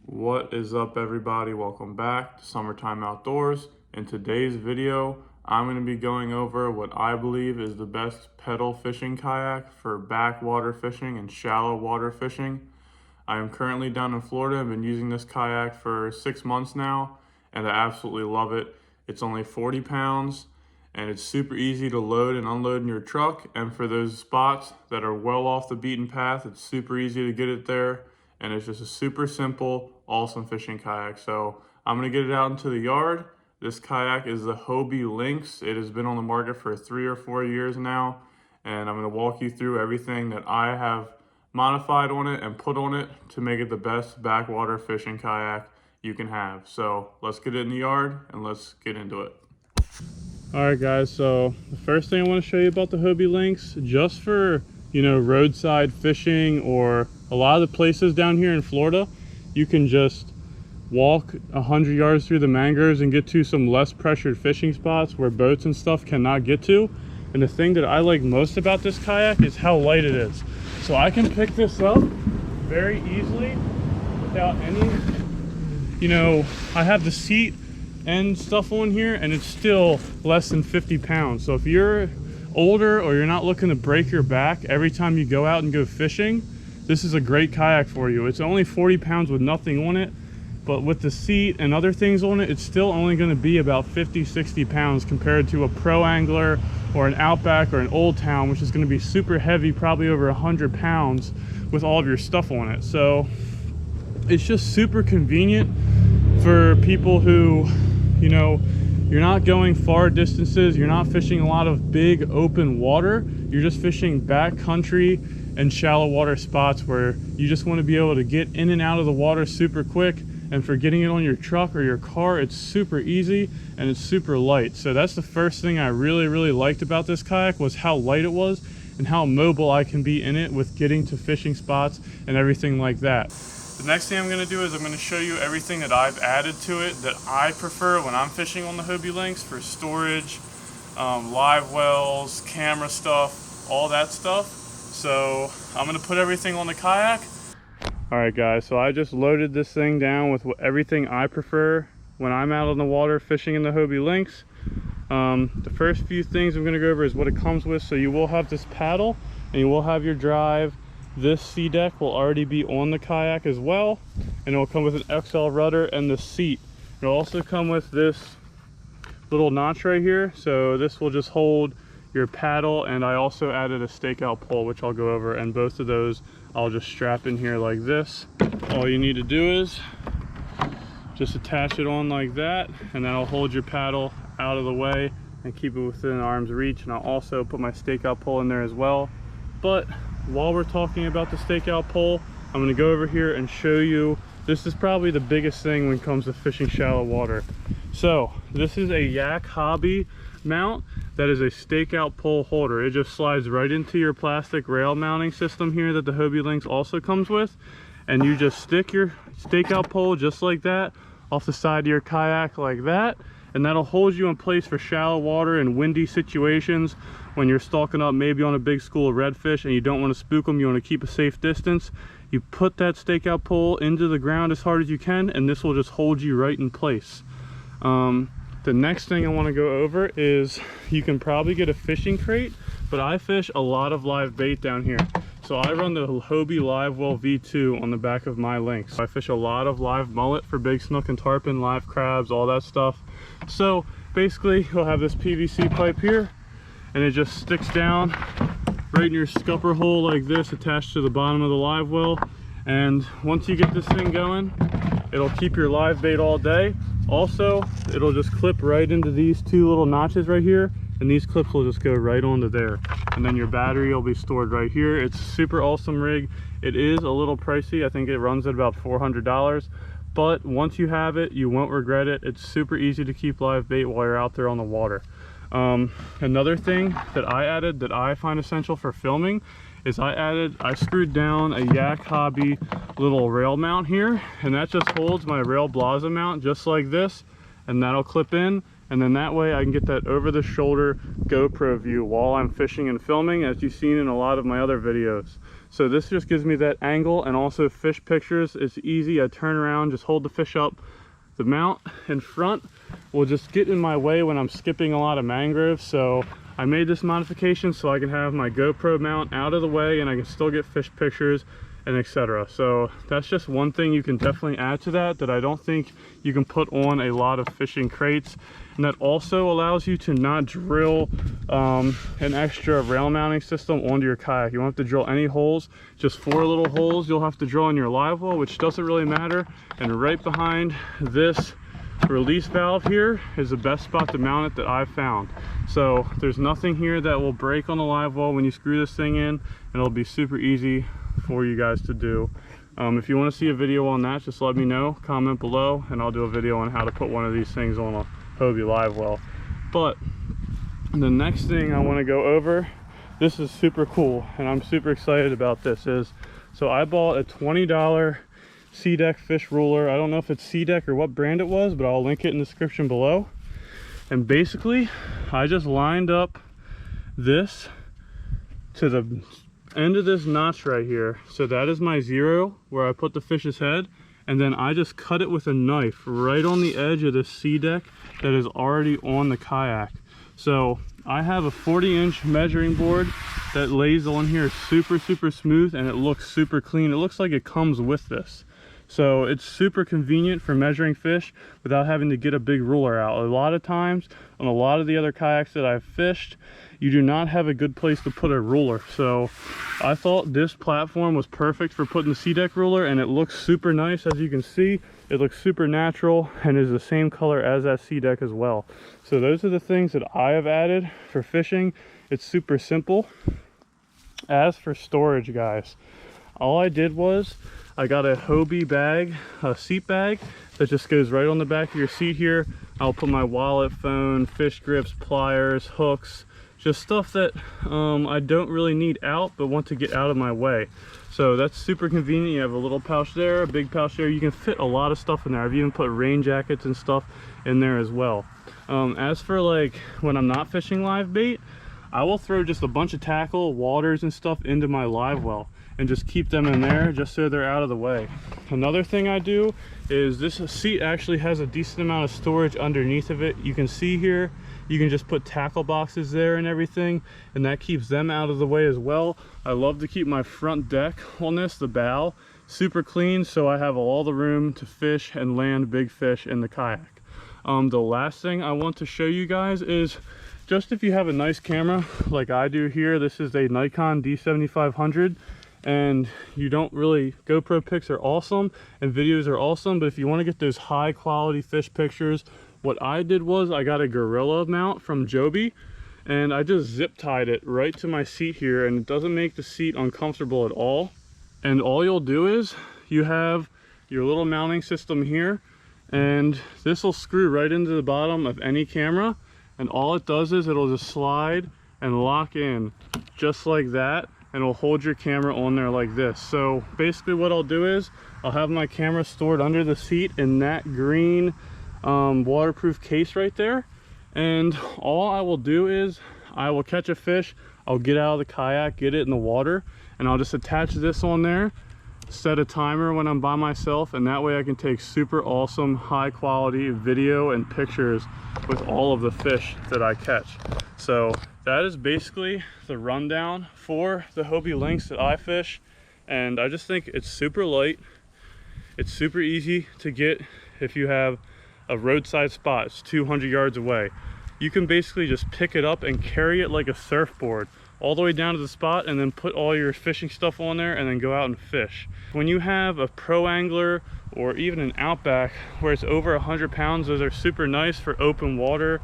What is up, everybody? Welcome back to Summertime Outdoors. In today's video, I'm going to be going over what I believe is the best pedal fishing kayak for backwater fishing and shallow water fishing. I am currently down in Florida. I've been using this kayak for 6 months now, and I absolutely love it. It's only 40 pounds, and it's super easy to load and unload in your truck. And for those spots that are well off the beaten path, it's super easy to get it there. And it's just a super simple, awesome fishing kayak. So I'm gonna get it out into the yard. This kayak is the Hobie Lynx. It has been on the market for 3 or 4 years now. And I'm gonna walk you through everything that I have modified on it and put on it to make it the best backwater fishing kayak you can have. So let's get it in the yard and let's get into it. All right, guys, so the first thing I want to show you about the Hobie Lynx, just for roadside fishing, or a lot of the places down here in Florida, you can just walk 100 yards through the mangroves and get to some less pressured fishing spots where boats and stuff cannot get to. And the thing that I like most about this kayak is how light it is. So I can pick this up very easily without any, I have the seat and stuff on here, and it's still less than 50 pounds. So if you're older or you're not looking to break your back every time you go out and go fishing, this is a great kayak for you. It's only 40 pounds with nothing on it, but with the seat and other things on it, it's still only going to be about 50-60 pounds compared to a pro angler or an Outback or an Old Town, which is going to be super heavy, probably over 100 pounds with all of your stuff on it. So it's just super convenient for people who, you're not going far distances, you're not fishing a lot of big open water, you're just fishing back country and shallow water spots where you just want to be able to get in and out of the water super quick. And for getting it on your truck or your car, it's super easy and it's super light. So that's the first thing I really liked about this kayak, was how light it was and how mobile I can be in it with getting to fishing spots and everything like that. The next thing I'm going to do is I'm going to show you everything that I've added to it that I prefer when I'm fishing on the Hobie Lynx for storage, live wells, camera stuff, all that stuff. So I'm going to put everything on the kayak. Alright guys, so I just loaded this thing down with everything I prefer when I'm out on the water fishing in the Hobie Lynx. The first few things I'm going to go over is what it comes with. So you will have this paddle and you will have your drive. This sea deck will already be on the kayak as well, and it will come with an XL rudder and the seat. It'll also come with this little notch right here, so this will just hold your paddle, and I also added a stakeout pole, which I'll go over, and both of those I'll just strap in here like this. All you need to do is just attach it on like that, and that'll hold your paddle out of the way and keep it within arm's reach. And I'll also put my stakeout pole in there as well. But while we're talking about the stakeout pole, I'm going to go over here and show you, this is probably the biggest thing when it comes to fishing shallow water. So this is a Kayak Hobie mount that is a stakeout pole holder. It just slides right into your plastic rail mounting system here that the Hobie Lynx also comes with, and you just stick your stakeout pole just like that off the side of your kayak like that, and that'll hold you in place for shallow water and windy situations when you're stalking up maybe on a big school of redfish and you don't want to spook them, you want to keep a safe distance. You put that stakeout pole into the ground as hard as you can, and this will just hold you right in place. The next thing I want to go over is, you can probably get a fishing crate, but I fish a lot of live bait down here. So I run the Hobie Live Well V2 on the back of my Lynx. I fish a lot of live mullet for big snook and tarpon, live crabs, all that stuff. So basically you'll have this PVC pipe here, and it just sticks down right in your scupper hole like this, attached to the bottom of the live well. And once you get this thing going, it'll keep your live bait all day. Also, it'll just clip right into these two little notches right here, and these clips will just go right onto there. And then your battery will be stored right here. It's a super awesome rig. It is a little pricey. I think it runs at about $400, but once you have it, you won't regret it. It's super easy to keep live bait while you're out there on the water. Another thing that I added that I find essential for filming is I screwed down a Kayak Hobie little rail mount here, and that just holds my rail blaza mount just like this, and that'll clip in, and then that way I can get that over the shoulder GoPro view while I'm fishing and filming, as you've seen in a lot of my other videos. So this just gives me that angle, and also fish pictures. It's easy. I turn around, just hold the fish up. The mount in front will just get in my way when I'm skipping a lot of mangroves. So I made this modification so I can have my GoPro mount out of the way and I can still get fish pictures and etc. So that's just one thing you can definitely add to that I don't think you can put on a lot of fishing crates. And that also allows you to not drill an extra rail mounting system onto your kayak. You won't have to drill any holes, just 4 little holes you'll have to drill in your live well, which doesn't really matter. And right behind this release valve here is the best spot to mount it that I've found. So there's nothing here that will break on the live well when you screw this thing in, and it'll be super easy for you guys to do. If you want to see a video on that, just let me know, comment below, and I'll do a video on how to put one of these things on a Hobie live well. But the next thing I want to go over, this is super cool and I'm super excited about this, is so I bought a $20 SeaDek fish ruler. I don't know if it's SeaDek or what brand it was, but I'll link it in the description below. And basically I just lined up this to the end of this notch right here. So that is my 0 where I put the fish's head, and then I just cut it with a knife right on the edge of this SeaDek that is already on the kayak. So I have a 40-inch measuring board that lays on here super smooth, and it looks super clean. It looks like it comes with this. So it's super convenient for measuring fish without having to get a big ruler out. A lot of times on a lot of the other kayaks that I've fished, you do not have a good place to put a ruler. So I thought this platform was perfect for putting the SeaDek ruler, and it looks super nice. As you can see, it looks super natural and is the same color as that SeaDek as well. So those are the things that I have added for fishing. It's super simple. As for storage, guys, all I did was I got a Hobie bag, a seat bag that just goes right on the back of your seat here. I'll put my wallet, phone, fish grips, pliers, hooks, just stuff that I don't really need out but want to get out of my way. So that's super convenient. You have a little pouch there, a big pouch there. You can fit a lot of stuff in there. I've even put rain jackets and stuff in there as well. As for like when I'm not fishing live bait, I will throw just a bunch of tackle, waters and stuff into my live well and just keep them in there just so they're out of the way. Another thing I do is this seat actually has a decent amount of storage underneath of it. You can see here, you can just put tackle boxes there and everything, and that keeps them out of the way as well. I love to keep my front deck on this, the bow, super clean, so I have all the room to fish and land big fish in the kayak. The last thing I want to show you guys is just if you have a nice camera like I do here. This is a Nikon D7500, and you don't really, GoPro pics are awesome and videos are awesome, but if you want to get those high quality fish pictures, what I did was I got a Gorilla mount from Hobie, and I just zip tied it right to my seat here, and it doesn't make the seat uncomfortable at all. And all you'll do is you have your little mounting system here, and this will screw right into the bottom of any camera, and all it does is it'll just slide and lock in just like that, and it'll hold your camera on there like this. So basically what I'll do is I'll have my camera stored under the seat in that green waterproof case right there, and all I will do is I will catch a fish, I'll get out of the kayak, get it in the water, and I'll just attach this on there, set a timer when I'm by myself, and that way I can take super awesome high quality video and pictures with all of the fish that I catch. So that is basically the rundown for the Hobie Lynx that I fish, and I just think it's super light, it's super easy to get. If you have a roadside spot, it's 200 yards away, you can basically just pick it up and carry it like a surfboard all the way down to the spot, and then put all your fishing stuff on there and then go out and fish. When you have a pro angler or even an Outback where it's over 100 pounds, those are super nice for open water,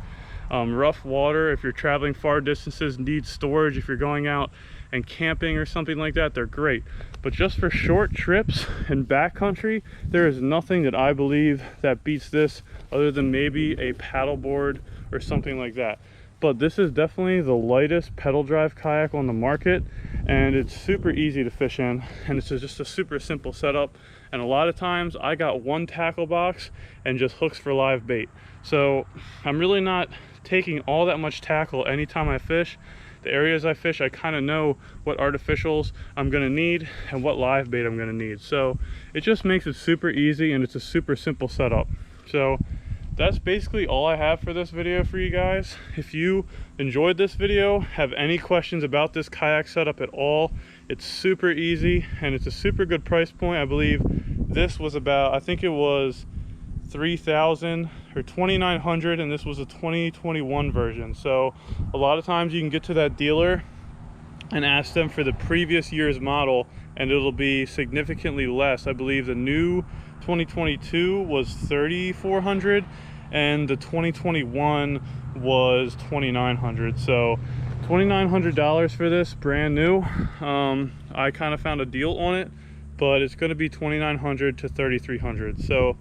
rough water. If you're traveling far distances, need storage, if you're going out and camping or something like that, they're great. But just for short trips and backcountry, there is nothing that I believe that beats this, other than maybe a paddleboard or something like that. But this is definitely the lightest pedal drive kayak on the market, and it's super easy to fish in, and it's just a super simple setup. And a lot of times I got one tackle box and just hooks for live bait, so I'm really not taking all that much tackle anytime I fish. the areas I fish, I kind of know what artificials I'm gonna need and what live bait I'm gonna need. So it just makes it super easy, and it's a super simple setup. So that's basically all I have for this video for you guys. If you enjoyed this video, have any questions about this kayak setup at all, it's super easy and it's a super good price point. I believe this was about, I think it was 3,000 or 2,900, and this was a 2021 version. So a lot of times you can get to that dealer and ask them for the previous year's model and it'll be significantly less. I believe the new 2022 was 3,400 and the 2021 was 2,900. So $2,900 for this brand new. I kind of found a deal on it, but it's going to be 2,900 to 3,300. So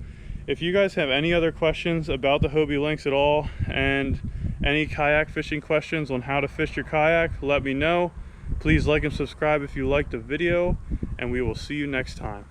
if you guys have any other questions about the Hobie Lynx at all, and any kayak fishing questions on how to fish your kayak, let me know. Please like and subscribe if you liked the video, and we will see you next time.